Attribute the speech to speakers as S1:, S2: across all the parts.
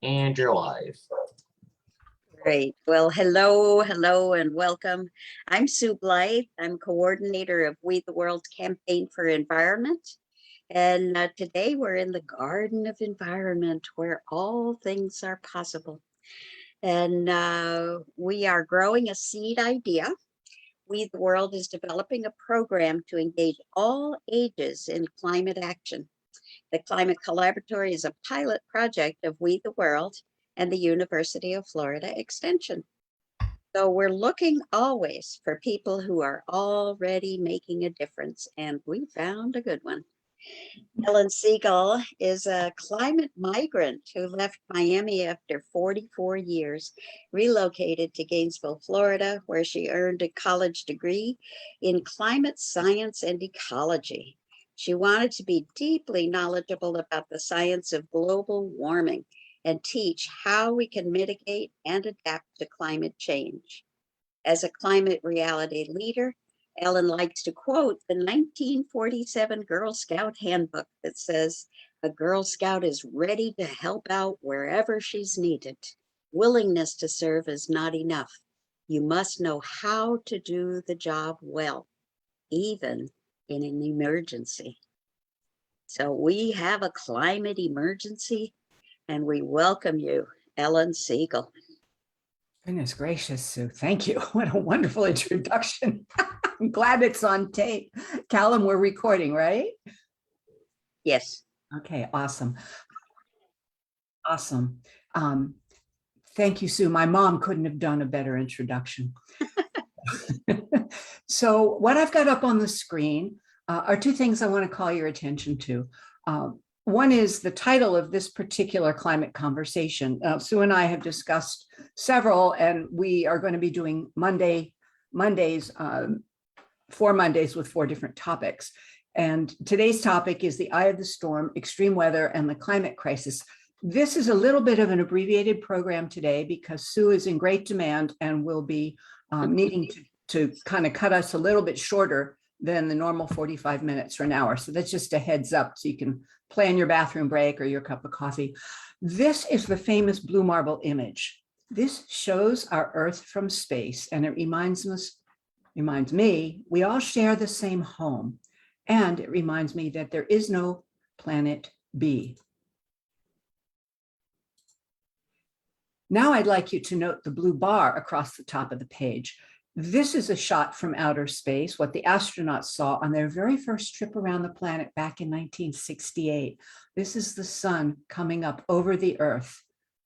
S1: And you're live.
S2: Great. Well, hello, and welcome. I'm Sue Blythe. I'm coordinator of We the World Campaign for Environment. And today we're in the Garden of Environment where all things are possible. And we are growing a seed idea. We the World is developing a program to engage all ages in climate action. The Climate Collaboratory is a pilot project of We the World and the University of Florida Extension. So we're looking always for people who are already making a difference, and we found a good one. Helen Segal is a climate migrant who left Miami after 44 years, relocated to Gainesville, Florida, where she earned a college degree in climate science and ecology. She wanted to be deeply knowledgeable about the science of global warming and teach how we can mitigate and adapt to climate change. As a climate reality leader, Ellen likes to quote the 1947 Girl Scout handbook that says, "A Girl Scout is ready to help out wherever she's needed. Willingness to serve is not enough. You must know how to do the job well, even in an emergency." So we have a climate emergency, and we welcome you, Helen Segal.
S3: Goodness gracious, Sue. Thank you. What a wonderful introduction. I'm glad it's on tape. Callum, we're recording, right?
S2: Yes.
S3: Okay, awesome. Awesome. Thank you, Sue. My mom couldn't have done a better introduction. So what I've got up on the screen are two things I want to call your attention to. One is the title of this particular climate conversation. Sue and I have discussed several, and we are going to be doing Mondays, 4 Mondays with 4 different topics. And today's topic is the eye of the storm, extreme weather, and the climate crisis. This is a little bit of an abbreviated program today because Sue is in great demand and will be needing to kind of cut us a little bit shorter than the normal 45 minutes or an hour. So that's just a heads up so you can plan your bathroom break or your cup of coffee. This is the famous blue marble image. This shows our Earth from space, and it reminds me, we all share the same home. And it reminds me that there is no planet B. Now I'd like you to note the blue bar across the top of the page. This is a shot from outer space, what the astronauts saw on their very first trip around the planet back in 1968. This is the sun coming up over the Earth,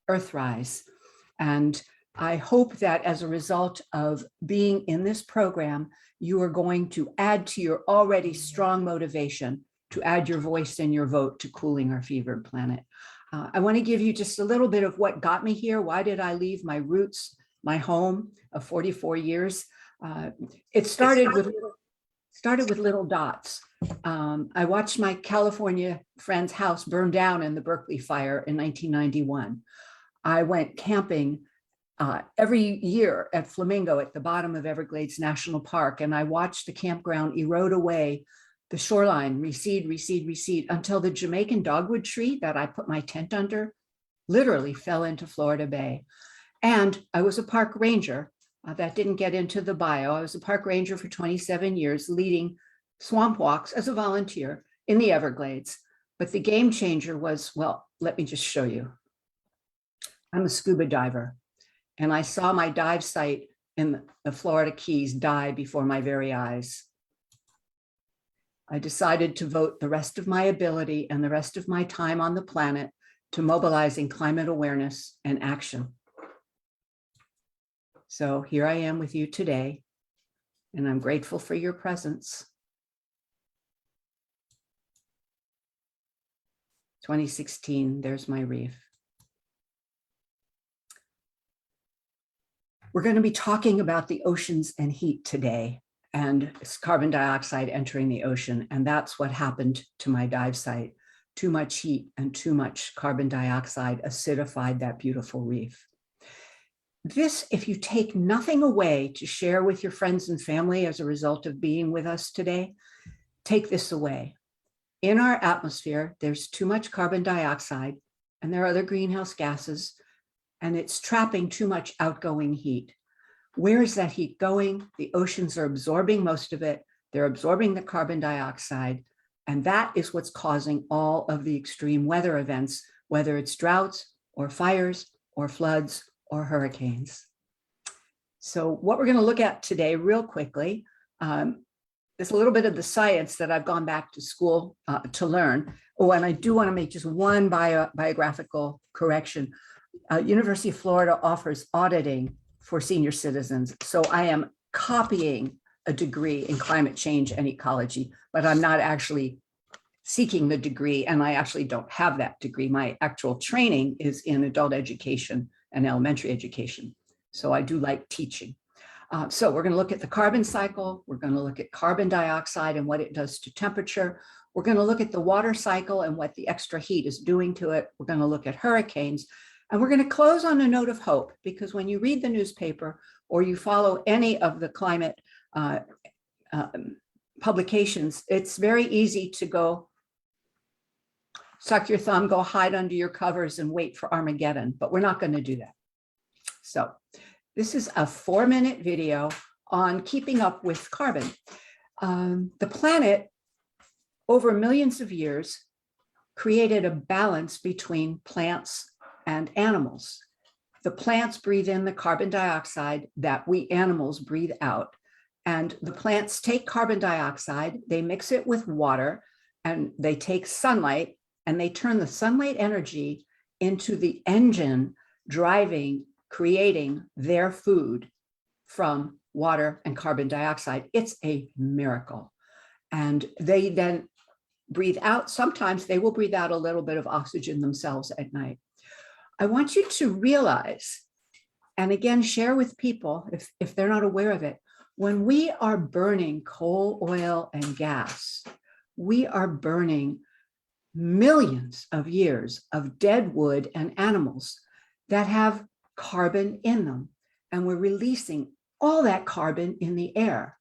S3: Earthrise. And I hope that as a result of being in this program, you are going to add to your already strong motivation to add your voice and your vote to cooling our fevered planet. I want to give you just a little bit of what got me here. Why did I leave my roots, my home of 44 years? It started with little dots. I watched my California friend's house burn down in the Berkeley fire in 1991. I went camping every year at Flamingo at the bottom of Everglades National Park, and I watched the campground erode away, the shoreline recede until the Jamaican dogwood tree that I put my tent under literally fell into Florida Bay. And I was a park ranger. That didn't get into the bio. I was a park ranger for 27 years, leading swamp walks as a volunteer in the Everglades. But the game changer was, well, let me just show you. I'm a scuba diver, and I saw my dive site in the Florida Keys die before my very eyes. I decided to vote the rest of my ability and the rest of my time on the planet to mobilizing climate awareness and action. So here I am with you today, and I'm grateful for your presence. 2016, there's my reef. We're going to be talking about the oceans and heat today, and it's carbon dioxide entering the ocean, and that's what happened to my dive site. Too much heat and too much carbon dioxide acidified that beautiful reef. This, if you take nothing away to share with your friends and family as a result of being with us today, take this away. In our atmosphere, there's too much carbon dioxide and there are other greenhouse gases, and it's trapping too much outgoing heat. Where is that heat going? The oceans are absorbing most of it. They're absorbing the carbon dioxide, and that is what's causing all of the extreme weather events, whether it's droughts or fires or floods or hurricanes. So what we're going to look at today real quickly is a little bit of the science that I've gone back to school to learn. Oh, and I do want to make just one biographical correction. University of Florida offers auditing for senior citizens. So I am copying a degree in climate change and ecology, but I'm not actually seeking the degree, and I actually don't have that degree. My actual training is in adult education and elementary education. So I do like teaching. So we're going to look at the carbon cycle. We're going to look at carbon dioxide and what it does to temperature. We're going to look at the water cycle and what the extra heat is doing to it. We're going to look at hurricanes. And we're going to close on a note of hope, because when you read the newspaper or you follow any of the climate publications, it's very easy to go suck your thumb, go hide under your covers and wait for Armageddon, but we're not going to do that. So this is a 4-minute video on keeping up with carbon. The planet, over millions of years, created a balance between plants and animals. The plants breathe in the carbon dioxide that we animals breathe out. And the plants take carbon dioxide, they mix it with water, and they take sunlight, and they turn the sunlight energy into the engine driving, creating their food from water and carbon dioxide. It's a miracle. And they then breathe out. Sometimes they will breathe out a little bit of oxygen themselves at night. I want you to realize, and again, share with people if they're not aware of it, when we are burning coal, oil, and gas, we are burning millions of years of dead wood and animals that have carbon in them, and we're releasing all that carbon in the air.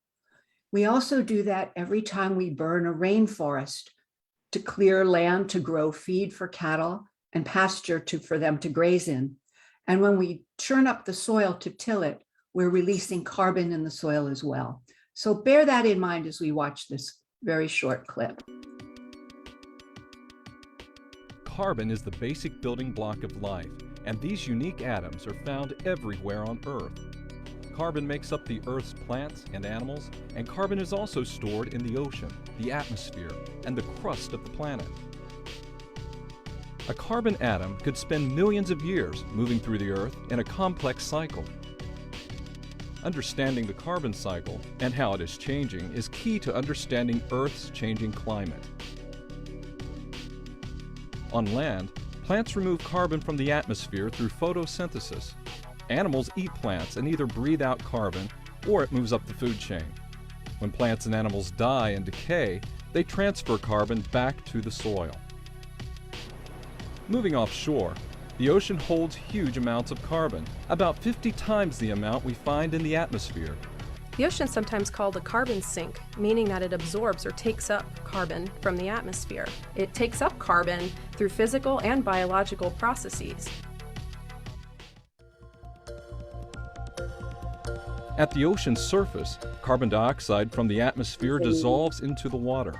S3: We also do that every time we burn a rainforest to clear land to grow feed for cattle and pasture for them to graze in. And when we churn up the soil to till it, we're releasing carbon in the soil as well. So bear that in mind as we watch this very short clip.
S1: Carbon is the basic building block of life, and these unique atoms are found everywhere on Earth. Carbon makes up the Earth's plants and animals, and carbon is also stored in the ocean, the atmosphere, and the crust of the planet. A carbon atom could spend millions of years moving through the Earth in a complex cycle. Understanding the carbon cycle and how it is changing is key to understanding Earth's changing climate. On land, plants remove carbon from the atmosphere through photosynthesis. Animals eat plants and either breathe out carbon or it moves up the food chain. When plants and animals die and decay, they transfer carbon back to the soil. Moving offshore, the ocean holds huge amounts of carbon, about 50 times the amount we find in the atmosphere.
S4: The ocean is sometimes called a carbon sink, meaning that it absorbs or takes up carbon from the atmosphere. It takes up carbon through physical and biological processes.
S1: At the ocean's surface, carbon dioxide from the atmosphere dissolves into the water.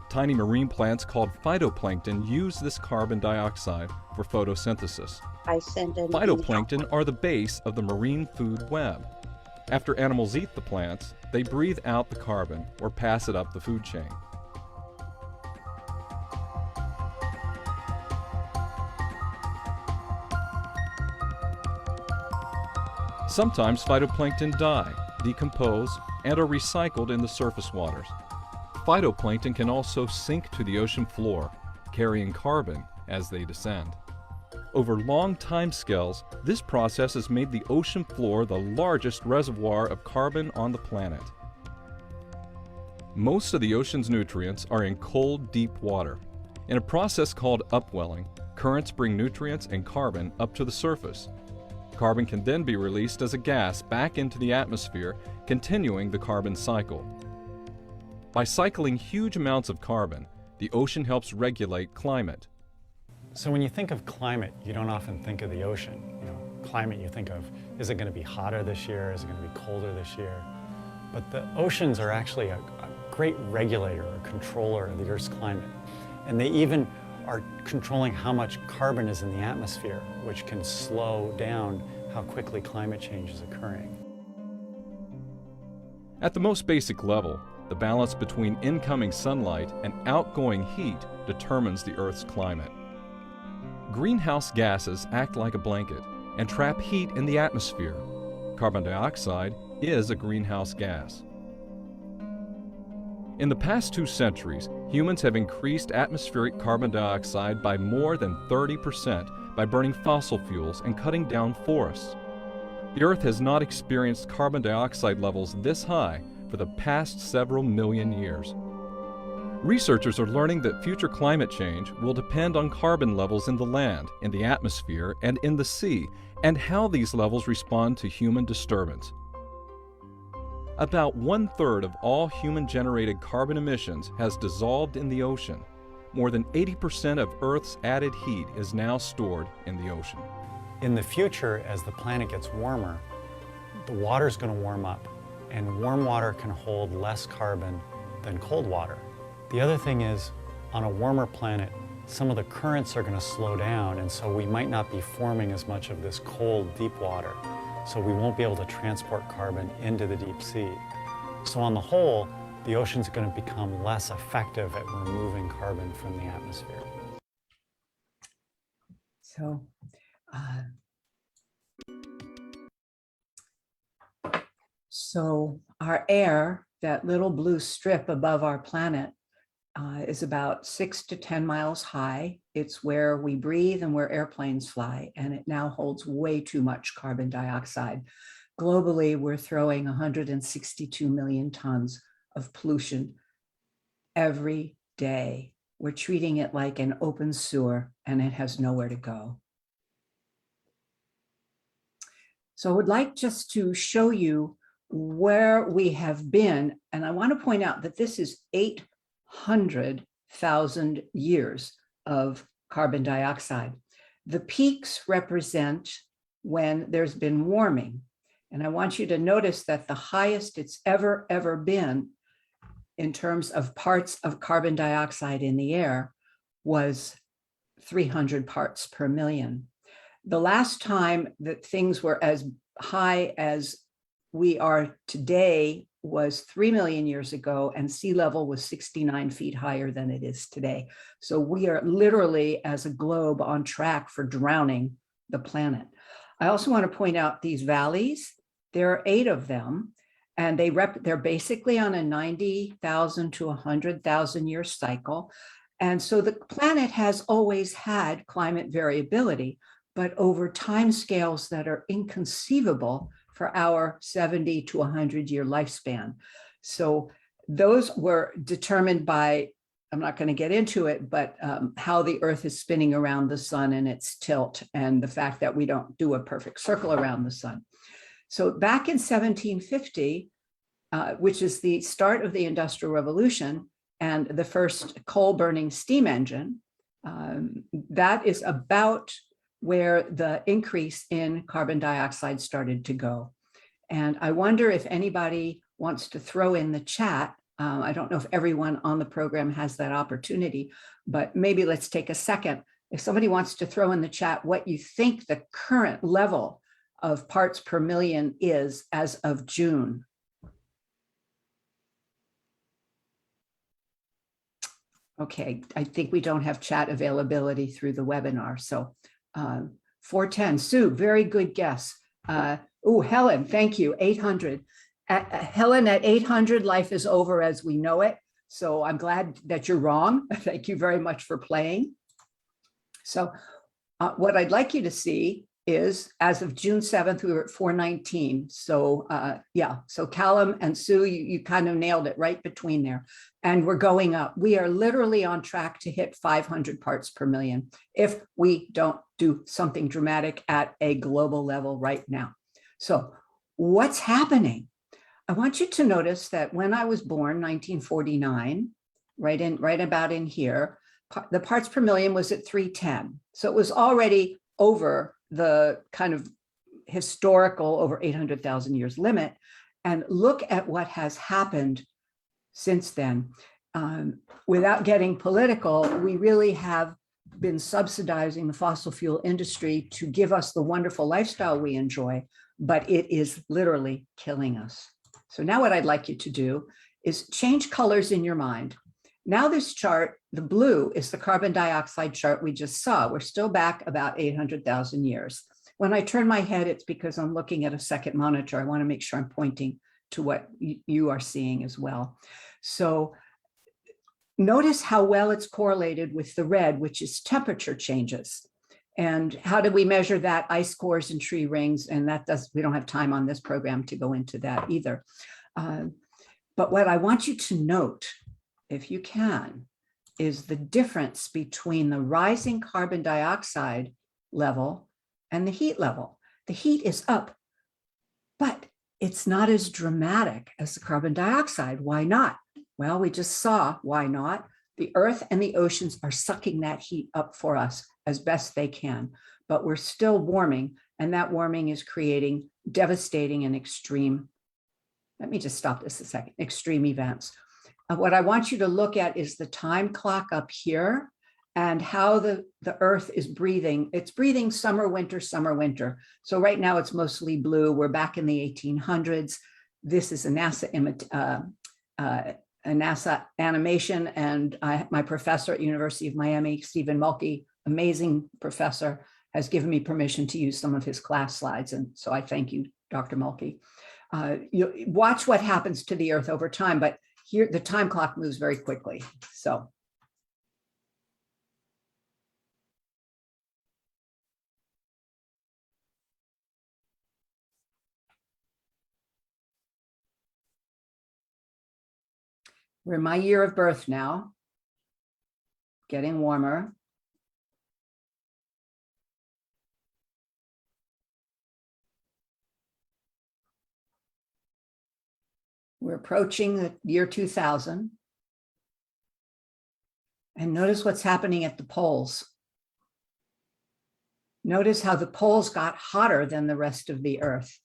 S1: Tiny marine plants called phytoplankton use this carbon dioxide for photosynthesis. Phytoplankton are the base of the marine food web. After animals eat the plants, they breathe out the carbon or pass it up the food chain. Sometimes phytoplankton die, decompose, and are recycled in the surface waters. Phytoplankton can also sink to the ocean floor, carrying carbon as they descend. Over long time scales, this process has made the ocean floor the largest reservoir of carbon on the planet. Most of the ocean's nutrients are in cold, deep water. In a process called upwelling, currents bring nutrients and carbon up to the surface. Carbon can then be released as a gas back into the atmosphere, continuing the carbon cycle. By cycling huge amounts of carbon, the ocean helps regulate climate.
S5: So when you think of climate, you don't often think of the ocean. Climate, you think of, is it going to be hotter this year? Is it going to be colder this year? But the oceans are actually a great regulator or controller of the Earth's climate. And they even are controlling how much carbon is in the atmosphere, which can slow down how quickly climate change is occurring.
S1: At the most basic level, the balance between incoming sunlight and outgoing heat determines the Earth's climate. Greenhouse gases act like a blanket and trap heat in the atmosphere. Carbon dioxide is a greenhouse gas. In the past 2 centuries, humans have increased atmospheric carbon dioxide by more than 30% by burning fossil fuels and cutting down forests. The Earth has not experienced carbon dioxide levels this high for the past several million years. Researchers are learning that future climate change will depend on carbon levels in the land, in the atmosphere, and in the sea, and how these levels respond to human disturbance. About 1/3 of all human-generated carbon emissions has dissolved in the ocean. More than 80% of Earth's added heat is now stored in the ocean.
S5: In the future, as the planet gets warmer, the water's going to warm up, and warm water can hold less carbon than cold water. The other thing is, on a warmer planet, some of the currents are going to slow down, and so we might not be forming as much of this cold, deep water. So we won't be able to transport carbon into the deep sea. So on the whole, the ocean's going to become less effective at removing carbon from the atmosphere.
S3: So our air, that little blue strip above our planet, is about 6 to 10 miles high. It's where we breathe and where airplanes fly, and it now holds way too much carbon dioxide. Globally, we're throwing 162 million tons of pollution every day. We're treating it like an open sewer, and it has nowhere to go. So I would like just to show you where we have been, and I want to point out that this is 800,000 years of carbon dioxide. The peaks represent when there's been warming. And I want you to notice that the highest it's ever been in terms of parts of carbon dioxide in the air was 300 parts per million. The last time that things were as high as we are today was 3 million years ago, and sea level was 69 feet higher than it is today. So we are literally, as a globe, on track for drowning the planet. I also want to point out these valleys. There are 8 of them, and they're basically on a 90,000 to 100,000 year cycle. And so the planet has always had climate variability, but over time scales that are inconceivable for our 70 to 100 year lifespan. So those were determined by, I'm not going to get into it, but how the Earth is spinning around the sun and its tilt, and the fact that we don't do a perfect circle around the sun. So back in 1750, which is the start of the Industrial Revolution and the first coal burning steam engine, that is about where the increase in carbon dioxide started to go. And I wonder if anybody wants to throw in the chat. I don't know if everyone on the program has that opportunity, but maybe let's take a second. If somebody wants to throw in the chat what you think the current level of parts per million is as of June. Okay, I think we don't have chat availability through the webinar. So 410, Sue, very good guess. Oh, Helen, thank you, 800. Helen, at 800, life is over as we know it. So I'm glad that you're wrong. Thank you very much for playing. So what I'd like you to see is, as of June 7th, we were at 419. So yeah, so Callum and Sue, you kind of nailed it right between there. And we're going up. We are literally on track to hit 500 parts per million if we don't do something dramatic at a global level right now. So what's happening? I want you to notice that when I was born, 1949, right about in here, the parts per million was at 310. So it was already over the kind of historical over 800,000 years limit. And look at what has happened since then. Without getting political, we really have been subsidizing the fossil fuel industry to give us the wonderful lifestyle we enjoy, but it is literally killing us. So now what I'd like you to do is change colors in your mind. Now this chart, the blue is the carbon dioxide chart we just saw. We're still back about 800,000 years. When I turn my head, it's because I'm looking at a second monitor. I want to make sure I'm pointing to what you are seeing as well. So notice how well it's correlated with the red, which is temperature changes. And how do we measure that? Ice cores and tree rings. And we don't have time on this program to go into that either. But what I want you to note, if you can, is the difference between the rising carbon dioxide level and the heat level. The heat is up, but it's not as dramatic as the carbon dioxide. Why not? Well, we just saw why not. The earth and the oceans are sucking that heat up for us as best they can, but we're still warming, and that warming is creating devastating and extreme, let me just stop this a second, extreme events. What I want you to look at is the time clock up here and how the earth is breathing. It's breathing summer, winter, summer, winter. So right now it's mostly blue. We're back in the 1800s. This is a NASA animation, and my professor at University of Miami, Stephen Mulkey, amazing professor, has given me permission to use some of his class slides. And so I thank you, Dr. Mulkey. You watch what happens to the earth over time, but here the time clock moves very quickly. So we're in my year of birth now, getting warmer. We're approaching the year 2000. And notice what's happening at the poles. Notice how the poles got hotter than the rest of the earth.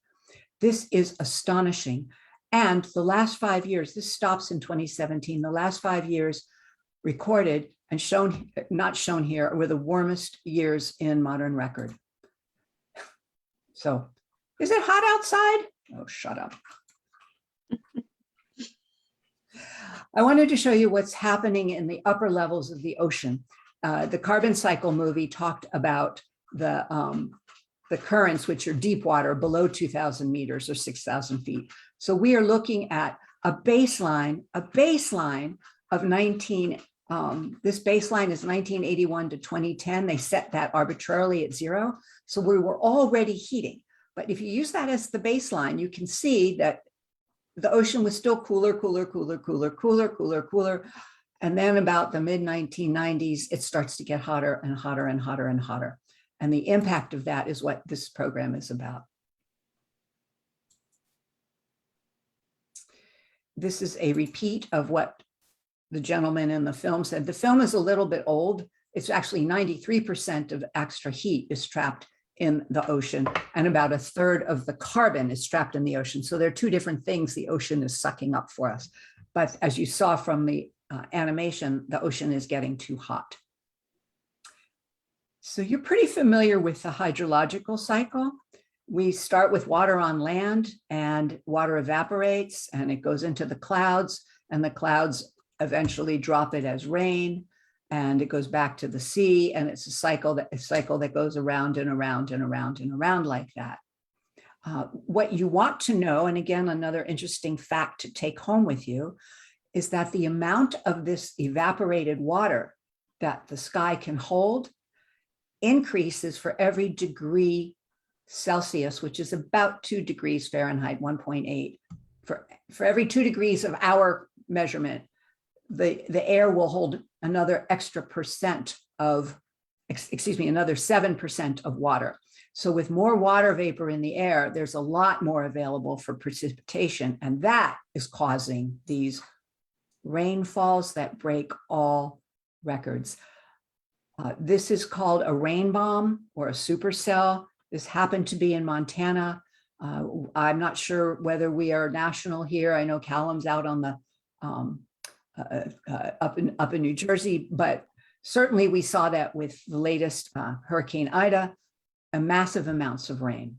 S3: This is astonishing. And the last 5 years, this stops in 2017, the last 5 years recorded and shown, not shown here, were the warmest years in modern record. So, is it hot outside? Oh, shut up. I wanted to show you what's happening in the upper levels of the ocean. The Carbon Cycle movie talked about the currents, which are deep water below 2,000 meters or 6,000 feet. So we are looking at a baseline of this baseline is 1981 to 2010. They set that arbitrarily at 0. So we were already heating. But if you use that as the baseline, you can see that the ocean was still cooler. And then about the mid 1990s, it starts to get hotter and hotter and hotter and hotter. And the impact of that is what this program is about. This is a repeat of what the gentleman in the film said. The film is a little bit old. It's actually 93% of extra heat is trapped in the ocean, and about 1/3 of the carbon is trapped in the ocean. So there are two different things the ocean is sucking up for us. But as you saw from the animation, the ocean is getting too hot. So you're pretty familiar with the hydrological cycle. We start with water on land, and water evaporates and it goes into the clouds, and the clouds eventually drop it as rain, and it goes back to the sea, and it's a cycle that goes around and around and around and around like that. What you want to know, and again, another interesting fact to take home with you, is that the amount of this evaporated water that the sky can hold increases for every degree Celsius, which is about 2 degrees Fahrenheit, 1.8. For every 2 degrees of our measurement, the air will hold another extra percent of, another 7% of water. So with more water vapor in the air, there's a lot more available for precipitation, and that is causing these rainfalls that break all records. This is called a rain bomb or a supercell. This happened to be in Montana. I'm not sure whether we are national here. I know Callum's out on the up in New Jersey, but certainly we saw that with the latest Hurricane Ida, massive amounts of rain.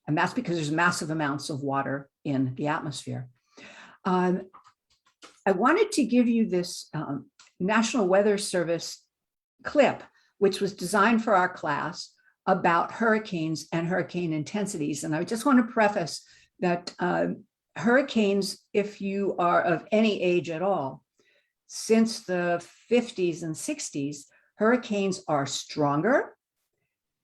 S3: And that's because there's massive amounts of water in the atmosphere. I wanted to give you this National Weather Service clip, which was designed for our class about hurricanes and hurricane intensities. And I just want to preface that hurricanes, if you are of any age at all, since the 50s and 60s, hurricanes are stronger.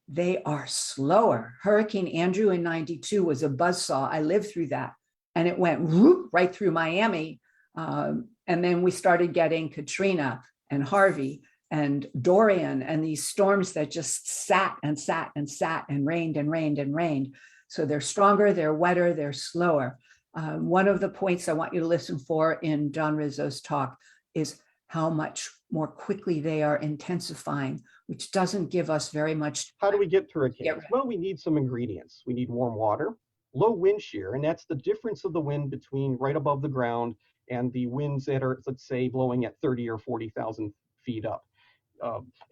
S3: They are slower. Hurricane Andrew in '92 was a buzzsaw. I lived through that. And it went whoop, right through Miami. And then we started getting Katrina and Harvey and Dorian and these storms that just sat and sat and sat and rained and rained and rained. So they're stronger, they're wetter, they're slower. One of the points I want you to listen for in John Rizzo's talk is how much more quickly they are intensifying, which doesn't give us very much.
S6: How do we get to hurricanes? Well, we need some ingredients. We need warm water, low wind shear, and that's the difference of the wind between right above the ground and the winds that are, let's say, blowing at 30 or 40,000 feet up.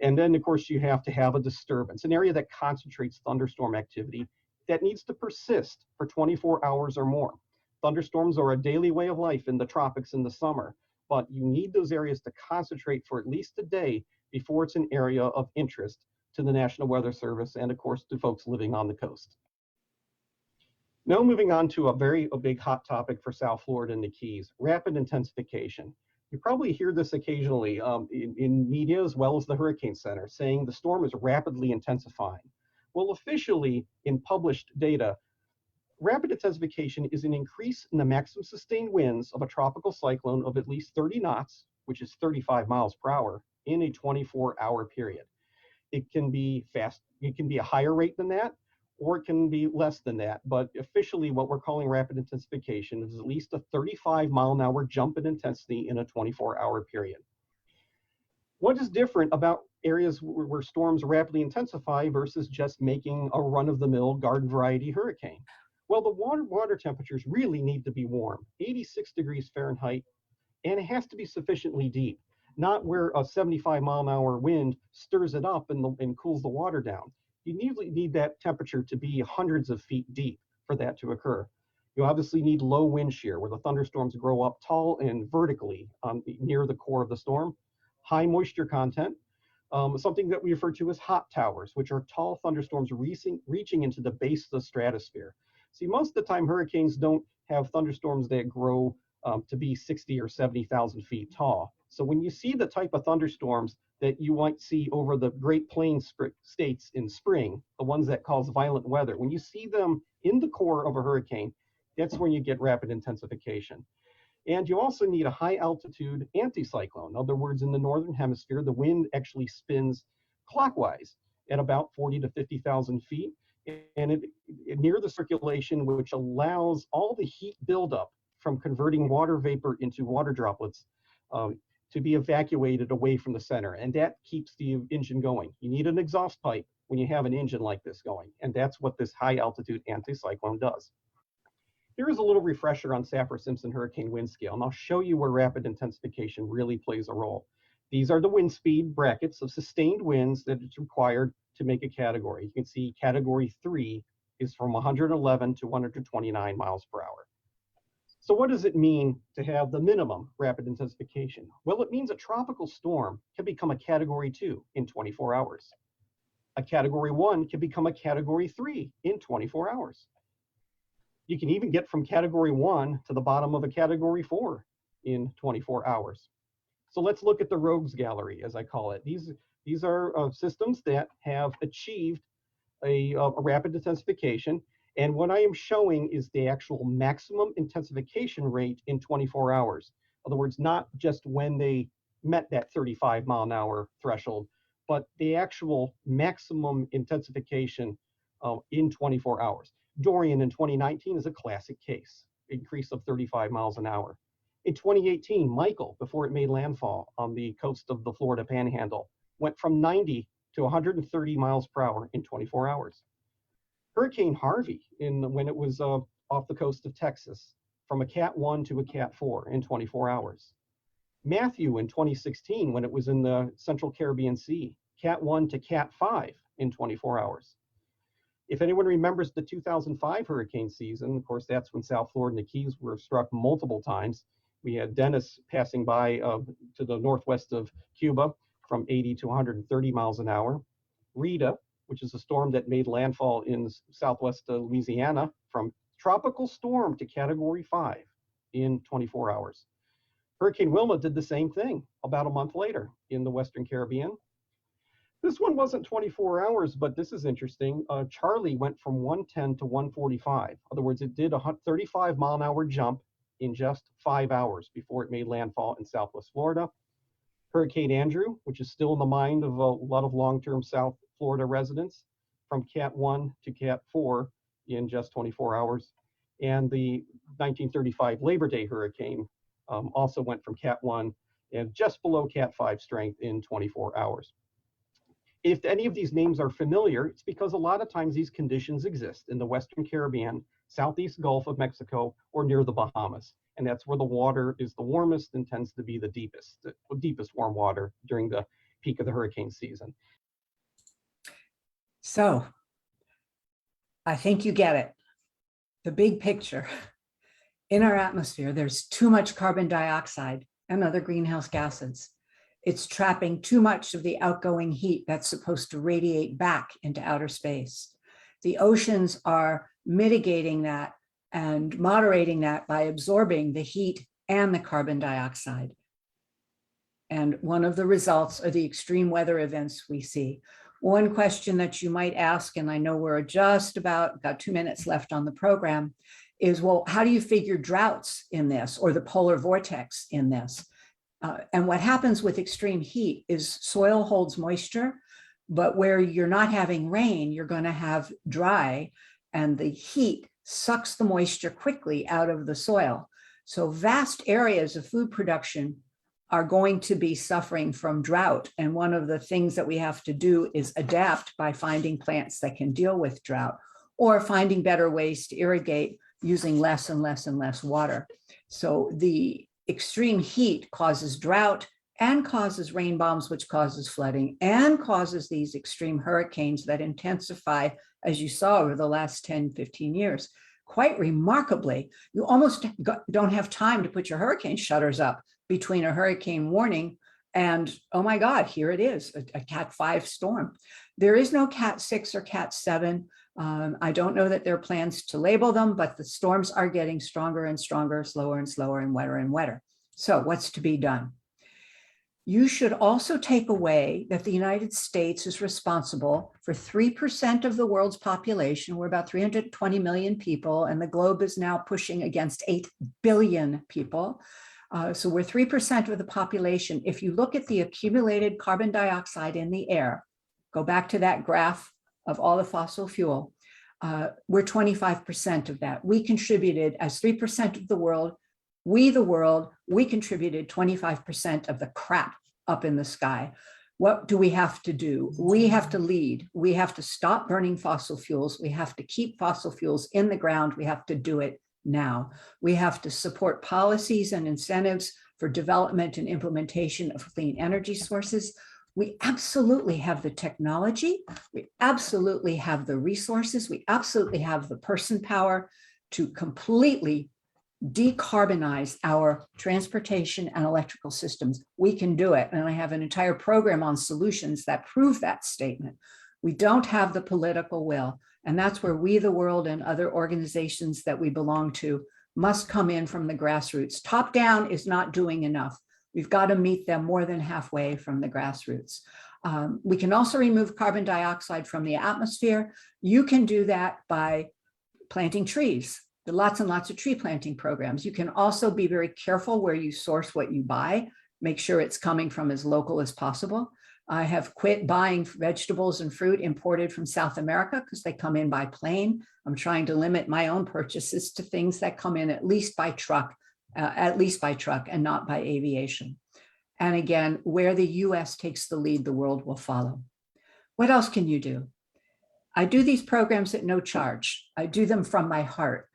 S6: And then, of course, you have to have a disturbance, an area that concentrates thunderstorm activity that needs to persist for 24 hours or more. Thunderstorms are a daily way of life in the tropics in the summer, but you need those areas to concentrate for at least a day before it's an area of interest to the National Weather Service and, of course, to folks living on the coast. Now moving on to a big hot topic for South Florida and the Keys, rapid intensification. You probably hear this occasionally in media as well as the Hurricane Center saying the storm is rapidly intensifying. Well, officially in published data, rapid intensification is an increase in the maximum sustained winds of a tropical cyclone of at least 30 knots, which is 35 miles per hour, in a 24-hour period. It can be fast, it can be a higher rate than that, or it can be less than that. But officially, what we're calling rapid intensification is at least a 35-mile-an-hour jump in intensity in a 24-hour period. What is different about areas where storms rapidly intensify versus just making a run-of-the-mill garden variety hurricane? Well, the water temperatures really need to be warm, 86 degrees Fahrenheit, and it has to be sufficiently deep, not where a 75-mile-an-hour wind stirs it up and cools the water down. You need that temperature to be hundreds of feet deep for that to occur. You obviously need low wind shear, where the thunderstorms grow up tall and vertically near the core of the storm. High moisture content, something that we refer to as hot towers, which are tall thunderstorms reaching into the base of the stratosphere. See, most of the time hurricanes don't have thunderstorms that grow to be 60 or 70,000 feet tall. So when you see the type of thunderstorms that you might see over the Great Plains states in spring, the ones that cause violent weather, when you see them in the core of a hurricane, that's when you get rapid intensification. And you also need a high altitude anticyclone. In other words, in the northern hemisphere, the wind actually spins clockwise at about 40 to 50,000 feet, and it near the circulation, which allows all the heat buildup from converting water vapor into water droplets to be evacuated away from the center, and that keeps the engine going. You need an exhaust pipe when you have an engine like this going, and that's what this high altitude anticyclone does. Here is a little refresher on Saffir-Simpson hurricane wind scale, and I'll show you where rapid intensification really plays a role. These are the wind speed brackets of sustained winds that it's required to make a category. You can see category 3 is from 111 to 129 miles per hour. So what does it mean to have the minimum rapid intensification? Well, it means a tropical storm can become a category 2 in 24 hours. A category 1 can become a category 3 in 24 hours. You can even get from category 1 to the bottom of a category 4 in 24 hours. So let's look at the rogues gallery, as I call it. These are systems that have achieved a rapid intensification. And what I am showing is the actual maximum intensification rate in 24 hours. In other words, not just when they met that 35-mile-an-hour threshold, but the actual maximum intensification in 24 hours. Dorian in 2019 is a classic case, increase of 35 miles an hour. In 2018, Michael, before it made landfall on the coast of the Florida Panhandle, went from 90 to 130 miles per hour in 24 hours. Hurricane Harvey, when it was off the coast of Texas, from a Cat 1 to a Cat 4 in 24 hours. Matthew in 2016, when it was in the Central Caribbean Sea, Cat 1 to Cat 5 in 24 hours. If anyone remembers the 2005 hurricane season, of course, that's when South Florida and the Keys were struck multiple times. We had Dennis passing by to the northwest of Cuba from 80 to 130 miles an hour. Rita, which is a storm that made landfall in southwest Louisiana, from tropical storm to Category 5 in 24 hours. Hurricane Wilma did the same thing about a month later in the Western Caribbean. This one wasn't 24 hours, but this is interesting. Charlie went from 110 to 145. In other words, it did a 35 mile an hour jump in just 5 hours before it made landfall in Southwest Florida. Hurricane Andrew, which is still in the mind of a lot of long-term South Florida residents, from Cat 1 to Cat 4 in just 24 hours. And the 1935 Labor Day hurricane also went from Cat 1 and just below Cat 5 strength in 24 hours. If any of these names are familiar, it's because a lot of times these conditions exist in the Western Caribbean, Southeast Gulf of Mexico, or near the Bahamas. And that's where the water is the warmest and tends to be the deepest warm water during the peak of the hurricane season.
S3: So I think you get it. The big picture. In our atmosphere, there's too much carbon dioxide and other greenhouse gases. It's trapping too much of the outgoing heat that's supposed to radiate back into outer space. The oceans are mitigating that and moderating that by absorbing the heat and the carbon dioxide. And one of the results are the extreme weather events we see. One question that you might ask, and I know we're just got 2 minutes left on the program, is, well, how do you figure droughts in this, or the polar vortex in this? And what happens with extreme heat is soil holds moisture, but where you're not having rain, you're going to have dry, and the heat sucks the moisture quickly out of the soil. So vast areas of food production are going to be suffering from drought. And one of the things that we have to do is adapt by finding plants that can deal with drought, or finding better ways to irrigate using less and less and less water. So the extreme heat causes drought and causes rain bombs, which causes flooding and causes these extreme hurricanes that intensify, as you saw over the last 10, 15 years. Quite remarkably, you almost don't have time to put your hurricane shutters up between a hurricane warning and, oh my God, here it is, a Cat 5 storm. There is no Cat 6 or Cat 7. I don't know that there are plans to label them, but the storms are getting stronger and stronger, slower and slower, and wetter and wetter. So what's to be done? You should also take away that the United States is responsible for 3% of the world's population. We're about 320 million people, and the globe is now pushing against 8 billion people. So we're 3% of the population. If you look at the accumulated carbon dioxide in the air, go back to that graph of all the fossil fuel, we're 25% of that. We contributed as 3% of the world. We contributed 25% of the crap up in the sky. What do we have to do? We have to lead. We have to stop burning fossil fuels. We have to keep fossil fuels in the ground. We have to do it now. We have to support policies and incentives for development and implementation of clean energy sources. We absolutely have the technology. We absolutely have the resources. We absolutely have the person power to completely decarbonize our transportation and electrical systems. We can do it. And I have an entire program on solutions that prove that statement. We don't have the political will. And that's where we, the world, and other organizations that we belong to must come in from the grassroots. Top down is not doing enough. We've got to meet them more than halfway from the grassroots. We can also remove carbon dioxide from the atmosphere. You can do that by planting trees. There are lots and lots of tree planting programs. You can also be very careful where you source what you buy. Make sure it's coming from as local as possible. I have quit buying vegetables and fruit imported from South America because they come in by plane. I'm trying to limit my own purchases to things that come in at least by truck and not by aviation. And again, where the US takes the lead, the world will follow. What else can you do? I do these programs at no charge. I do them from my heart.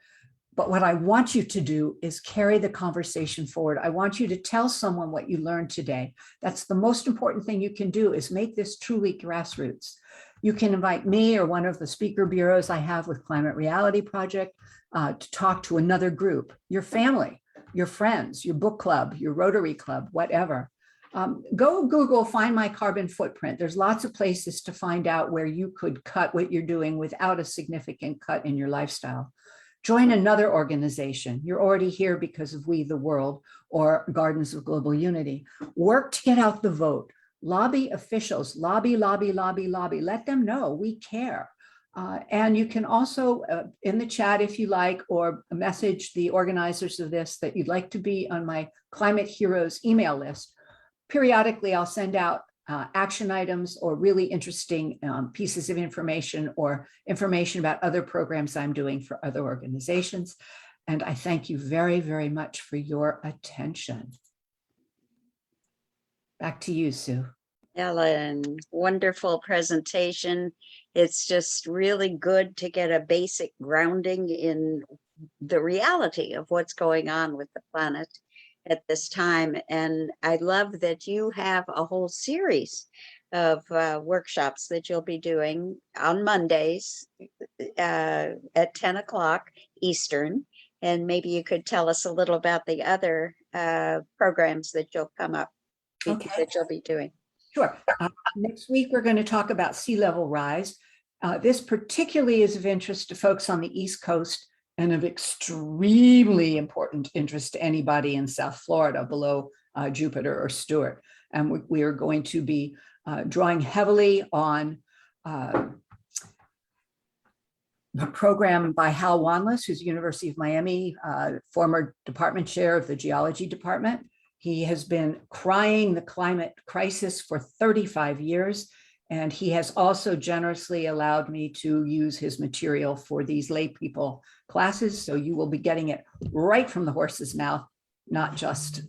S3: But what I want you to do is carry the conversation forward. I want you to tell someone what you learned today. That's the most important thing you can do, is make this truly grassroots. You can invite me or one of the speaker bureaus I have with Climate Reality Project to talk to another group, your family, your friends, your book club, your Rotary Club, whatever. Go Google, find my carbon footprint. There's lots of places to find out where you could cut what you're doing without a significant cut in your lifestyle. Join another organization. You're already here because of We the World or Gardens of Global Unity. Work to get out the vote. Lobby officials, lobby, lobby, lobby, lobby. Let them know we care. And you can also, in the chat if you like, or message the organizers of this that you'd like to be on my Climate Heroes email list. Periodically, I'll send out action items or really interesting pieces of information or information about other programs I'm doing for other organizations. And I thank you very, very much for your attention. Back to you, Sue.
S2: Ellen, wonderful presentation. It's just really good to get a basic grounding in the reality of what's going on with the planet at this time. And I love that you have a whole series of workshops that you'll be doing on Mondays at 10 o'clock Eastern. And maybe you could tell us a little about the other programs that you'll that you'll be doing.
S3: Sure. Next week, we're going to talk about sea level rise. This particularly is of interest to folks on the East Coast and of extremely important interest to anybody in South Florida below Jupiter or Stewart. And we are going to be drawing heavily on a program by Hal Wanless, who's University of Miami, former department chair of the geology department. He has been crying the climate crisis for 35 years, and he has also generously allowed me to use his material for these lay people classes. So you will be getting it right from the horse's mouth, not just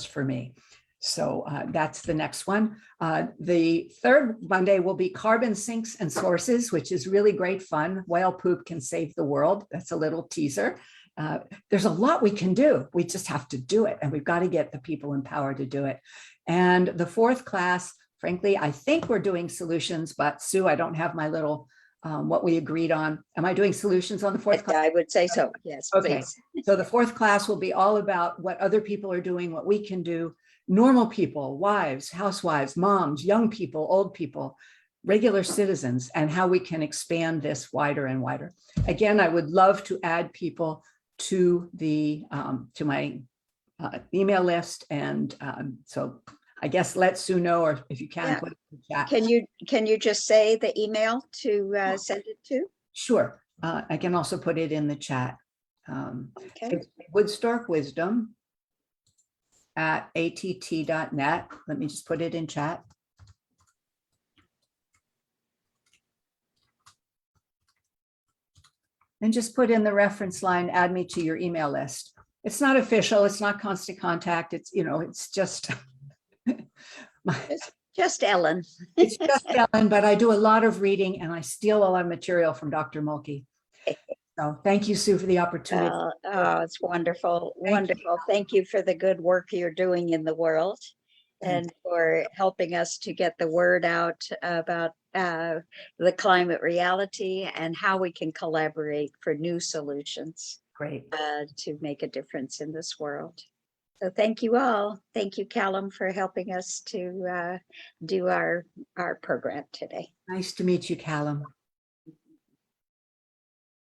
S3: for me. So that's the next one. The third Monday will be carbon sinks and sources, which is really great fun. Whale poop can save the world. That's a little teaser. There's a lot we can do. We just have to do it. And we've got to get the people in power to do it. And the fourth class, frankly, I think we're doing solutions, but Sue, I don't have my little, what we agreed on. Am I doing solutions on the fourth class?
S2: I would say so. Yes,
S3: okay.
S2: Please.
S3: So the fourth class will be all about what other people are doing, what we can do. Normal people, wives, housewives, moms, young people, old people, regular citizens, and how we can expand this wider and wider. Again, I would love to add people to the to my email list, and so I guess let Sue know, or if you can, put it in the chat.
S2: Can you just say the email to send it to?
S3: Sure. I can also put it in the chat.
S2: Okay.
S3: It's woodstorkwisdom at att.net. Let me just put it in chat. And just put in the reference line, add me to your email list. It's not official, it's not constant contact, it's, you know, it's just
S2: just Ellen.
S3: It's just Ellen, but I do a lot of reading and I steal a lot of material from Dr. Mulkey. So thank you, Sue, for the opportunity.
S2: Oh, it's wonderful. Wonderful. Thank you for the good work you're doing in the world and for helping us to get the word out about the climate reality and how we can collaborate for new solutions.
S3: Great.
S2: To make a difference in this world. So thank you all. Thank you, Callum, for helping us to do our program today.
S3: Nice to meet you, Callum.